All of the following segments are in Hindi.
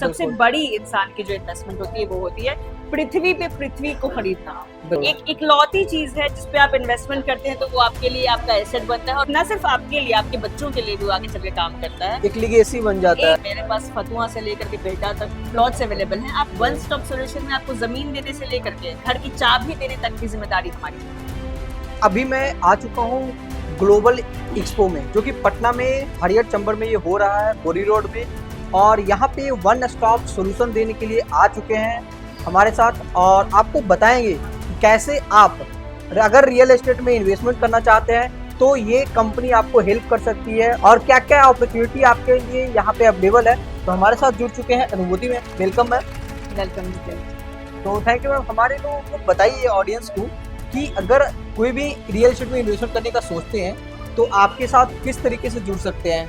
सबसे बड़ी इंसान की जो इन्वेस्टमेंट होती है वो होती है पृथ्वी पे पृथ्वी को खरीदना। एक इकलौती चीज है जिसपे आप इन्वेस्टमेंट करते हैं तो वो आपके लिए आपका एसेट बनता है, और न सिर्फ आपके लिए, आपके बच्चों के लिए भी आगे चल के काम करता है। एक लीगेसी बन जाता है। मेरे पास फतुआ से लेकर के बेटा तक प्लॉट्स अवेलेबल हैं। आप वन स्टॉप सोल्यूशन में आपको जमीन देने से लेकर के घर की चाबी देने तक की जिम्मेदारी हमारी है। अभी मैं आ चुका हूँ ग्लोबल एक्सपो में, जो कि पटना में हरियर चंबर में ये हो रहा है, बोरी रोड में। और यहाँ पे वन स्टॉप सोल्यूशन देने के लिए आ चुके हैं हमारे साथ, और आपको बताएंगे कि कैसे आप अगर रियल एस्टेट में इन्वेस्टमेंट करना चाहते हैं तो ये कंपनी आपको हेल्प कर सकती है, और क्या क्या अपॉर्चुनिटी आपके लिए यहाँ पे अवेलेबल है। तो हमारे साथ जुड़ चुके हैं अनुभूति में। Welcome ma'am. वेलकम। तो थैंक यू मैम। हमारे लोगों को बताइए, ऑडियंस को, कि अगर कोई भी रियल एस्टेट में इन्वेस्टमेंट करने का सोचते हैं तो आपके साथ किस तरीके से जुड़ सकते हैं।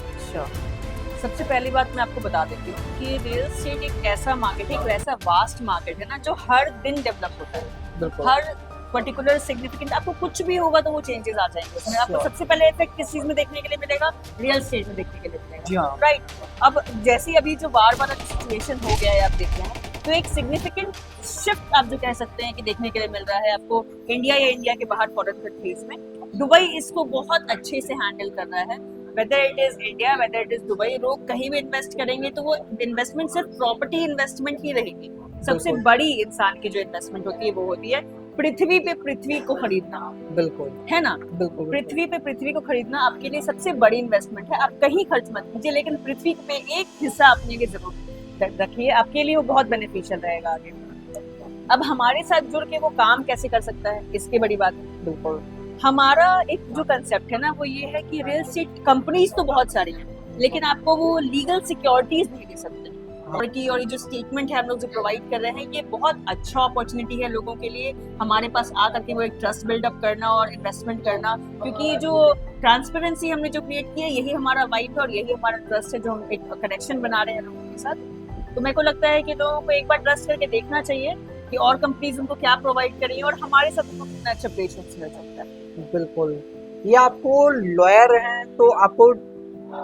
सबसे पहली बात मैं आपको बता देती हूँ कि रियल एस्टेट एक ऐसा मार्केट है, एक ऐसा वास्ट मार्केट है ना, जो हर दिन डेवलप होता है। हर पर्टिकुलर सिग्निफिकेंट आपको कुछ भी होगा तो वो चेंजेस आ जाएंगे उसमें। आपको सबसे पहले इफेक्ट किस चीज में देखने के लिए मिलेगा? रियल एस्टेट में देखने के लिए मिलेगा। राइट। अब जैसे अभी जो बार बार सिचुएशन हो गया है आप देख रहे हैं, तो एक सिग्निफिकेंट शिफ्ट आप जो कह सकते हैं कि देखने के लिए मिल रहा है आपको इंडिया या इंडिया के बाहर फॉरेन कंट्रीज में। दुबई इसको बहुत अच्छे से हैंडल कर रहा है। Whether it is India, whether it is Dubai, लोग कहीं भी इन्वेस्ट करेंगे तो वो इन्वेस्टमेंट सिर्फ प्रॉपर्टी इन्वेस्टमेंट ही रहेगी। सबसे बड़ी इंसान की जो इन्वेस्टमेंट होती है वो होती है पृथ्वी पे पृथ्वी को खरीदना। बिल्कुल है ना। बिल्कुल। पृथ्वी पे पृथ्वी को खरीदना आपके लिए सबसे बड़ी इन्वेस्टमेंट है। आप कहीं खर्च मत कीजिए, लेकिन पृथ्वी पे एक हिस्सा अपने लिए जरूर रखिए, आपके लिए वो बहुत बेनिफिशियल रहेगा आगे। अब हमारे साथ जुड़ के वो काम कैसे कर सकता है, इसकी बड़ी बात है। बिल्कुल। हमारा एक जो कंसेप्ट है ना वो ये है कि रियल एस्टेट कंपनीज तो बहुत सारी हैं, लेकिन आपको वो लीगल सिक्योरिटीज नहीं दे सकते। और ये जो स्टेटमेंट है हम लोग जो प्रोवाइड कर रहे हैं, ये बहुत अच्छा अपॉर्चुनिटी है लोगों के लिए हमारे पास आ करके वो एक ट्रस्ट बिल्डअप करना और इन्वेस्टमेंट करना। क्योंकि ये जो ट्रांसपेरेंसी हमने जो क्रिएट की है, यही हमारा वाइब है और यही हमारा ट्रस्ट है, जो हम एक कनेक्शन बना रहे हैं लोगों के साथ। तो मेरे को लगता है कि लोगों को एक बार ट्रस्ट करके देखना चाहिए कि और कंपनीज उनको क्या प्रोवाइड कर रही है, और हमारे साथ उनको कितना अच्छा पेशेंस मिल सकता है। बिल्कुल। ये आपको लॉयर हैं तो आपको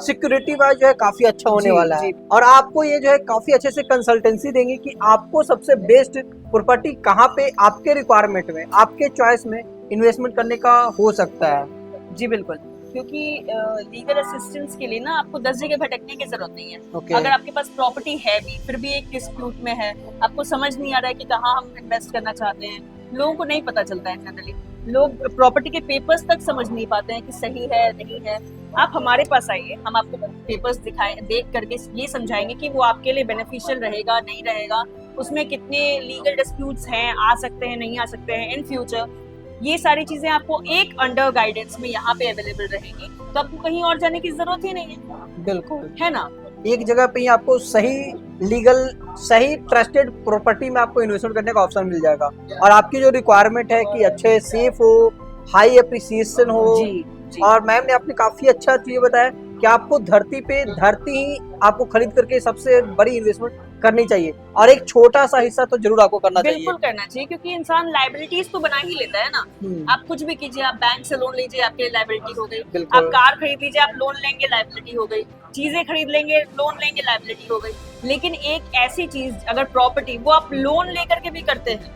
सिक्योरिटी वाइज जो है काफी अच्छा होने वाला है, और आपको ये जो है काफी अच्छे से कंसल्टेंसी देंगे कि आपको सबसे बेस्ट प्रॉपर्टी कहाँ पे आपके रिक्वायरमेंट में, आपके चॉइस में इन्वेस्टमेंट करने का हो सकता है। जी बिल्कुल। क्योंकि लीगल असिस्टेंस के लिए ना आपको 10 जगह भटकने की जरूरत नहीं है। अगर आपके पास प्रॉपर्टी है भी, फिर भी एक डिस्प्यूट में है, आपको समझ नहीं आ रहा है कि कहाँ हम इन्वेस्ट करना चाहते हैं, लोगों को नहीं पता चलता है जनरली। लोग प्रॉपर्टी के पेपर्स तक समझ नहीं पाते हैं कि सही है नहीं है। आप हमारे पास आइए, हम आपको पेपर्स देख करके ये समझाएंगे कि वो आपके लिए बेनिफिशियल रहेगा नहीं रहेगा, उसमें कितने लीगल डिस्प्यूट्स हैं, आ सकते हैं नहीं आ सकते हैं इन फ्यूचर। ये सारी चीजें आपको एक अंडर गाइडेंस में यहाँ पे अवेलेबल रहेंगी, तो आपको कहीं और जाने की जरूरत ही नहीं है। बिल्कुल। है ना। एक जगह पे ही आपको सही लीगल, सही ट्रस्टेड प्रॉपर्टी में आपको इन्वेस्टमेंट करने का ऑप्शन मिल जाएगा, और आपकी जो रिक्वायरमेंट है कि अच्छे सेफ हो, हाई एप्रिसिएशन हो। जी। और मैम ने आपने काफी अच्छा चीज बताया कि आपको धरती ही आपको खरीद करके सबसे बड़ी इन्वेस्टमेंट करनी चाहिए, और एक छोटा सा हिस्सा तो जरूर आपको करना चाहिए। बिल्कुल करना चाहिए, क्योंकि इंसान लायबिलिटीज तो बना ही लेता है ना। आप कुछ भी कीजिए, आप बैंक से लोन लीजिए, आपके लिए लायबिलिटी हो गई। आप कार खरीद लीजिए, आप लोन लेंगे, लायबिलिटी हो गई। चीजें खरीद लेंगे, लोन लेंगे, लायबिलिटी हो गई। लेकिन एक ऐसी चीज अगर प्रॉपर्टी, वो आप लोन लेकर के भी करते हैं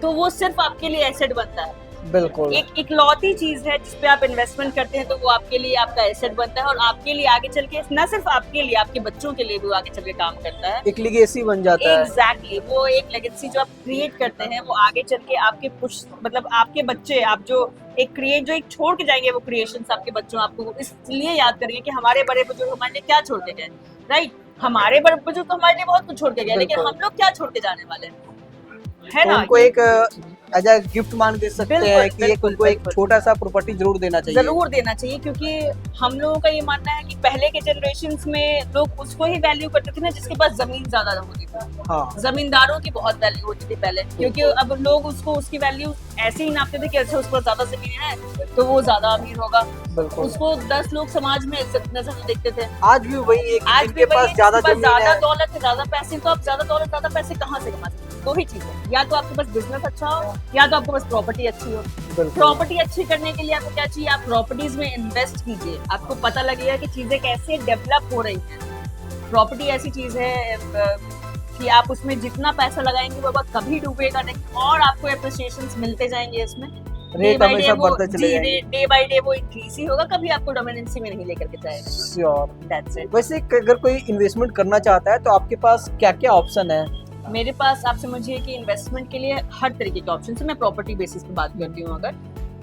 तो वो सिर्फ आपके लिए एसेट बनता है। बिल्कुल। एक इकलौती चीज है जिसपे आप इन्वेस्टमेंट करते हैं तो वो आपके लिए आपका एसेट बनता है, और आपके लिए आगे चल के, न सिर्फ आपके लिए, आपके बच्चों के लिए भी आगे चल के काम करता है। एक लीगेसी बन जाता है। एग्जैक्टली। वो एक लेगेसी जो आप क्रिएट करते हैं वो आगे चल के आपके मतलब आपके बच्चे, आप जो एक छोड़ के जाएंगे, वो क्रिएशंस आपके बच्चों आपको इसलिए याद करेंगे कि हमारे बड़े बुजुर्ग हमारे लिए क्या छोड़ के गए। राइट। हमारे बड़े बुजुर्ग तो हमारे लिए बहुत कुछ छोड़ के गए, लेकिन हम लोग क्या छोड़ के जाने वाले हैं, है ना। उनको एक एज अ गिफ्ट मान दे सकते हैं कि उनको एक छोटा सा प्रॉपर्टी जरूर देना चाहिए। क्योंकि हम लोगों का ये मानना है कि पहले के जनरेशन्स में लोग उसको ही वैल्यू करते थे ना जिसके पास जमीन ज्यादा होती थी। हाँ। जमींदारों की बहुत वैल्यू होती थी पहले, क्योंकि अब लोग उसकी वैल्यू ऐसे ही नापते थे कि अच्छा उस पर ज्यादा जमीन है तो वो ज्यादा अमीर होगा। उसको 10 लोग समाज में इज्जत नजर देखते थे। आज भी वही है, आज के पास ज्यादा दौलत है, ज्यादा पैसे, तो आप ज्यादा दौलत ज्यादा पैसे कहाँ से कमा सकते? दो ही चीज है, या तो आपके पास बिजनेस अच्छा हो, या तो आपके पास प्रॉपर्टी अच्छी हो। प्रॉपर्टी अच्छी करने के लिए आपको क्या चाहिए? आप प्रॉपर्टीज में इन्वेस्ट कीजिए, आपको पता लगेगा कि चीजें कैसे डेवलप हो रही हैं। प्रॉपर्टी ऐसी चीज है कि आप उसमें जितना पैसा लगाएंगे वो बात कभी डूबेगा नहीं और आपको अप्रिसिएशंस मिलते जाएंगे इसमें। रेट हमेशा बढ़ते चले जाएंगे। डे बाय डे वो इंक्रीज ही होगा, कभी आपको डोमिनेंसी में नहीं लेकर के जाएगा। श्योर। That's it. वैसे अगर कोई इन्वेस्टमेंट करना चाहता है तो आपके पास क्या क्या ऑप्शन है? मेरे पास आप समझिए कि इन्वेस्टमेंट के लिए हर तरीके के ऑप्शन है। मैं प्रॉपर्टी बेसिस पे बात करती हूँ अगर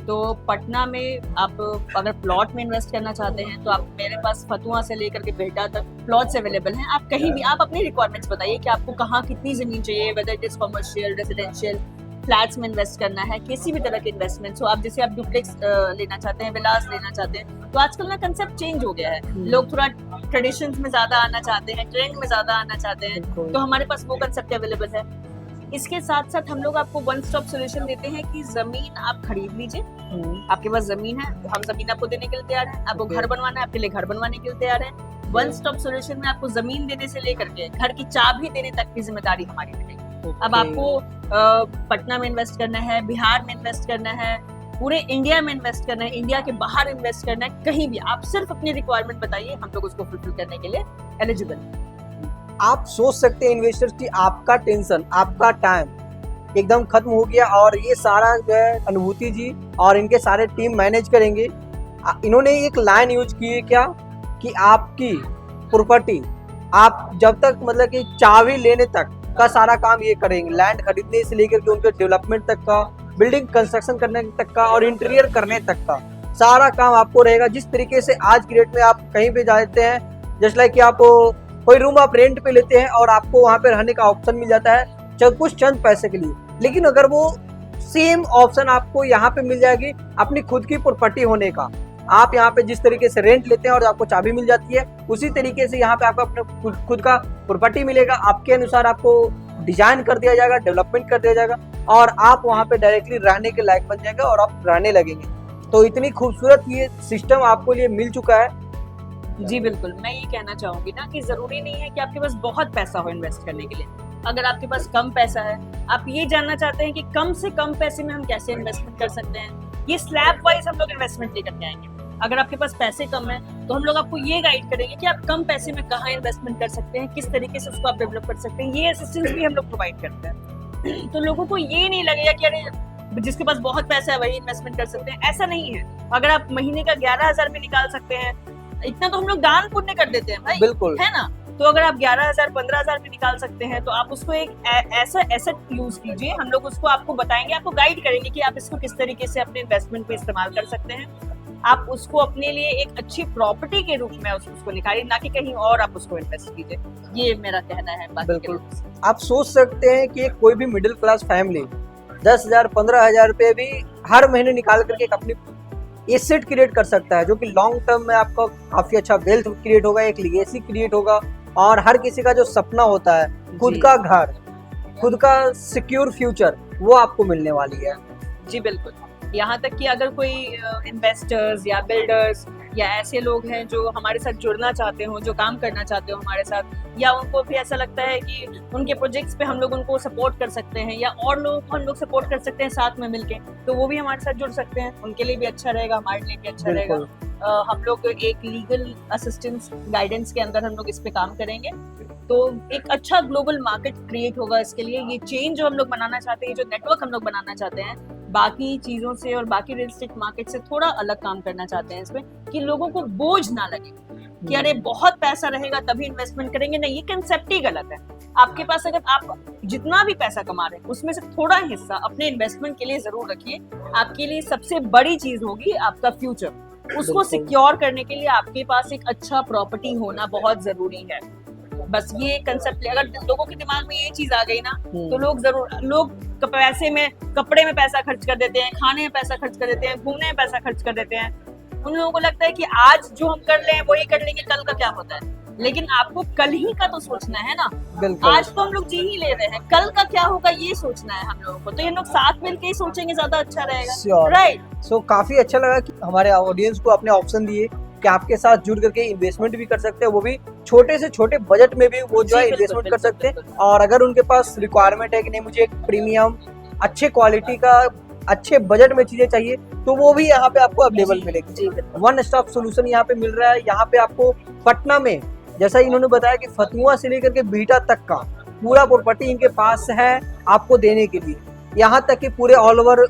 तो पटना में आप अगर प्लॉट में इन्वेस्ट करना चाहते हैं तो आप मेरे पास फतुआ से लेकर के बिहटा तक प्लॉट्स अवेलेबल हैं। आप कहीं भी आप अपनी रिक्वायरमेंट्स बताइए कि आपको कहाँ कितनी ज़मीन चाहिए, whether it is commercial, residential, flats में इन्वेस्ट करना है, किसी भी तरह के इन्वेस्टमेंट्स हो। आप जैसे आप डुप्लेक्स लेना चाहते हैं, विलास लेना चाहते हैं, तो आजकल ना कंसेप्ट चेंज हो गया है। लोग थोड़ा ट्रेडिशंस में ज़्यादा आना चाहते हैं, ट्रेंड में ज़्यादा आना चाहते हैं, तो हमारे पास वो कंसेप्ट अवेलेबल है। इसके साथ साथ हम लोग आपको वन स्टॉप सोल्यूशन देते हैं कि जमीन आप खरीद लीजिए, आपके पास जमीन है, हम जमीन आपको देने के लिए तैयार है। आपको घर बनवाना है, आपके लिए घर बनवाने के लिए तैयार है। वन स्टॉप सोल्यूशन में आपको जमीन देने से लेकर के घर की चाबी देने तक की जिम्मेदारी हमारी रहेगी। अब आपको पटना में इन्वेस्ट करना है, बिहार में इन्वेस्ट करना है, पूरे इंडिया में इन्वेस्ट करना है, इंडिया के बाहर इन्वेस्ट करना है, कहीं भी आप सिर्फ अपनी रिक्वायरमेंट बताइए, हम लोग उसको फुलफिल करने के लिए एलिजिबल हैं। आप सोच सकते हैं इन्वेस्टर्स कि आपका टेंशन, आपका टाइम एकदम खत्म हो गया और ये सारा जो है अनुभूति जी और इनके सारे टीम मैनेज करेंगे। इन्होंने एक लाइन यूज की है क्या कि आपकी प्रॉपर्टी आप जब तक मतलब कि चाबी लेने तक का सारा काम ये करेंगे, लैंड खरीदने से लेकर के उनके डेवलपमेंट तक का, बिल्डिंग कंस्ट्रक्शन करने तक का और इंटीरियर करने तक का सारा काम आपको रहेगा। जिस तरीके से आज की डेट में आप कहीं पे जाते हैं, जस्ट लाइक कि आप कोई रूम आप रेंट पे लेते हैं और आपको वहाँ पे रहने का ऑप्शन मिल जाता है कुछ चंद पैसे के लिए, लेकिन अगर वो सेम ऑप्शन आपको यहाँ पे मिल जाएगी अपनी खुद की प्रॉपर्टी होने का। आप यहाँ पे जिस तरीके से रेंट लेते हैं और आपको चाबी मिल जाती है, उसी तरीके से यहाँ पे आपको अपने खुद का प्रॉपर्टी मिलेगा। आपके अनुसार आपको डिजाइन कर दिया जाएगा, डेवलपमेंट कर दिया जाएगा और आप वहाँ पे डायरेक्टली रहने के लायक बन जाएगा और आप रहने लगेंगे। तो इतनी खूबसूरत ये सिस्टम आपको लिए मिल चुका है। जी बिल्कुल, मैं ये कहना चाहूंगी ना कि जरूरी नहीं है कि आपके पास बहुत पैसा हो इन्वेस्ट करने के लिए। अगर आपके पास कम पैसा है, आप ये जानना चाहते हैं कि कम से कम पैसे में हम कैसे इन्वेस्टमेंट कर सकते हैं, ये स्लैब वाइज हम लोग इन्वेस्टमेंट लेकर के आएंगे। अगर आपके पास पैसे कम है तो हम लोग आपको ये गाइड करेंगे कि आप कम पैसे में कहाँ इन्वेस्टमेंट कर सकते हैं, किस तरीके से उसको आप डेवलप कर सकते हैं। ये असिस्टेंस भी हम लोग प्रोवाइड करते हैं। तो लोगों को ये नहीं लगेगा कि अरे जिसके पास बहुत पैसा है वही इन्वेस्टमेंट कर सकते हैं, ऐसा नहीं है। अगर आप महीने का 11,000 में निकाल सकते हैं, इतना तो हम लोग दान पुण्य कर देते हैं भाई, बिल्कुल है ना। तो अगर आप 11,000 15,000 में निकाल सकते हैं तो आप उसको एक ऐसा एसेट यूज कीजिए। हम लोग उसको आपको बताएंगे, आपको गाइड करेंगे कि आप इसको किस तरीके से अपने इन्वेस्टमेंट पे इस्तेमाल कर सकते हैं। आप उसको अपने लिए एक अच्छी प्रॉपर्टी के रूप में उसको निकालिए, ना कि कहीं और आप उसको इन्वेस्ट कीजिए। ये मेरा कहना है। बिल्कुल, आप सोच सकते हैं कि कोई भी मिडिल क्लास फैमिली 10,000 15,000 रुपए भी हर महीने निकाल करके एक अपनी एसेट क्रिएट कर सकता है, जो कि लॉन्ग टर्म में आपका काफी अच्छा वेल्थ क्रिएट होगा, एक लीगेसी क्रिएट होगा। और हर किसी का जो सपना होता है खुद का घर, खुद का सिक्योर फ्यूचर, वो आपको मिलने वाली है। जी बिल्कुल, यहाँ तक कि अगर कोई इन्वेस्टर्स या बिल्डर्स या ऐसे लोग हैं जो हमारे साथ जुड़ना चाहते हो, जो काम करना चाहते हो हमारे साथ, या उनको भी ऐसा लगता है कि उनके प्रोजेक्ट्स पे हम लोग उनको सपोर्ट कर सकते हैं या और लोगों को हम लोग सपोर्ट कर सकते हैं साथ में मिलके, तो वो भी हमारे साथ जुड़ सकते हैं। उनके लिए भी अच्छा रहेगा, हमारे लिए भी अच्छा रहेगा। हम लोग एक लीगल असिस्टेंस गाइडेंस के अंदर हम लोग इस पे काम करेंगे, तो एक अच्छा ग्लोबल मार्केट क्रिएट होगा इसके लिए। ये चेंज जो हम लोग बनाना चाहते हैं, जो नेटवर्क हम लोग बनाना चाहते हैं, बाकी चीज़ों से और बाकी रियल एस्टेट मार्केट से थोड़ा अलग काम करना चाहते हैं इसमें, कि लोगों को बोझ ना लगे कि अरे बहुत पैसा रहेगा तभी इन्वेस्टमेंट करेंगे। नहीं, ये कंसेप्ट ही गलत है। आपके पास अगर आप जितना भी पैसा कमा रहे हैं उसमें से थोड़ा हिस्सा अपने इन्वेस्टमेंट के लिए जरूर रखिए। आपके लिए सबसे बड़ी चीज होगी आपका फ्यूचर, उसको सिक्योर करने के लिए आपके पास एक अच्छा प्रॉपर्टी होना बहुत जरूरी है। बस ये कंसेप्ट, अगर लोगों के दिमाग में ये चीज आ गई ना, तो लोग पैसे में, कपड़े में पैसा खर्च कर देते हैं, खाने में पैसा खर्च कर देते हैं, घूमने में पैसा खर्च कर देते हैं। उन लोगों को लगता है कि आज जो हम कर लें वही कर लेंगे, कल का क्या होता है। लेकिन आपको कल ही का तो सोचना है ना। आज तो हम लोग जी ही ले रहे हैं, कल का क्या होगा ये सोचना है हम लोगों को। तो ये लोग साथ मिलकर ही सोचेंगे, ज्यादा अच्छा रहेगा। राइट। सो काफी अच्छा लगा कि हमारे ऑडियंस को अपने ऑप्शन दिए कि आपके साथ जुड़ करके इन्वेस्टमेंट भी कर सकते हैं, वो भी छोटे से छोटे बजट में भी वो जो है इन्वेस्टमेंट कर सकते हैं। और अगर उनके पास रिक्वायरमेंट है कि नहीं मुझे एक प्रीमियम अच्छे क्वालिटी का अच्छे बजट में चीजें चाहिए, तो वो भी यहाँ पे आपको अवेलेबल मिलेगी। वन स्टॉप सोल्यूशन यहाँ पे मिल रहा है। यहाँ पे आपको पटना में, जैसा इन्होंने बताया कि फतुआ से लेकर के बिहटा तक का पूरा प्रॉपर्टी इनके पास है आपको देने के लिए। यहाँ तक कि पूरे ऑल ओवर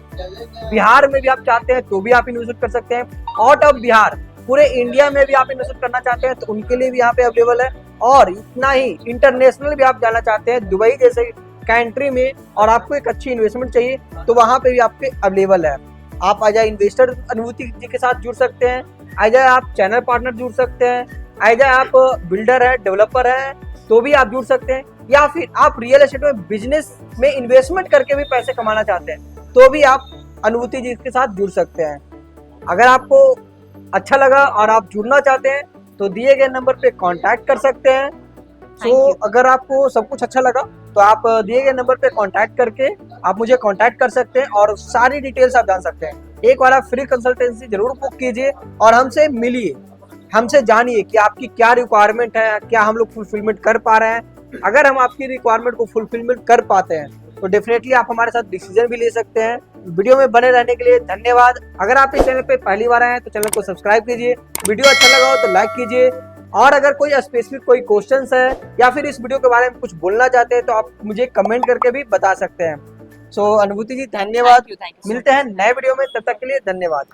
बिहार में भी आप चाहते हैं तो भी आप इन्वेस्ट कर सकते हैं, आउट ऑफ बिहार पूरे इंडिया में भी आप इन्वेस्ट करना चाहते हैं तो उनके लिए भी यहाँ पे अवेलेबल है। और इतना ही इंटरनेशनल भी आप जाना चाहते हैं दुबई जैसे कंट्री में और आपको एक अच्छी इन्वेस्टमेंट चाहिए तो वहाँ पे भी आपके अवेलेबल है। आप आ जाए इन्वेस्टर अनुभूति जी के साथ जुड़ सकते हैं, आ जाए आप चैनल पार्टनर जुड़ सकते हैं, आ जाए आप बिल्डर है, डेवलपर है तो भी आप जुड़ सकते हैं, या फिर आप रियल एस्टेट में बिजनेस में इन्वेस्टमेंट करके भी पैसे कमाना चाहते हैं तो भी आप अनुभूति जी के साथ जुड़ सकते हैं। अगर आपको अच्छा लगा और आप जुड़ना चाहते हैं तो दिए गए नंबर पे कांटेक्ट कर सकते हैं। तो अगर आपको सब कुछ अच्छा लगा तो आप दिए गए नंबर पे कांटेक्ट करके आप मुझे कांटेक्ट कर सकते हैं और सारी डिटेल्स आप जान सकते हैं। एक बार आप फ्री कंसल्टेंसी जरूर बुक कीजिए और हमसे मिलिए, हमसे जानिए कि आपकी क्या रिक्वायरमेंट है, क्या हम लोग फुलफिलमेंट कर पा रहे हैं। अगर हम आपकी रिक्वायरमेंट को फुलफिलमेंट कर पाते हैं तो डेफिनेटली आप हमारे साथ डिसीजन भी ले सकते हैं। वीडियो में बने रहने के लिए धन्यवाद। अगर आप इस चैनल पे पहली बार आए हैं तो चैनल को सब्सक्राइब कीजिए, वीडियो अच्छा लगा हो तो लाइक कीजिए, और अगर कोई स्पेसिफिक कोई क्वेश्चंस है या फिर इस वीडियो के बारे में कुछ बोलना चाहते हैं तो आप मुझे कमेंट करके भी बता सकते हैं। सो अनुभूति जी धन्यवाद, Thank you so मिलते हैं नए वीडियो में, तब तक के लिए धन्यवाद।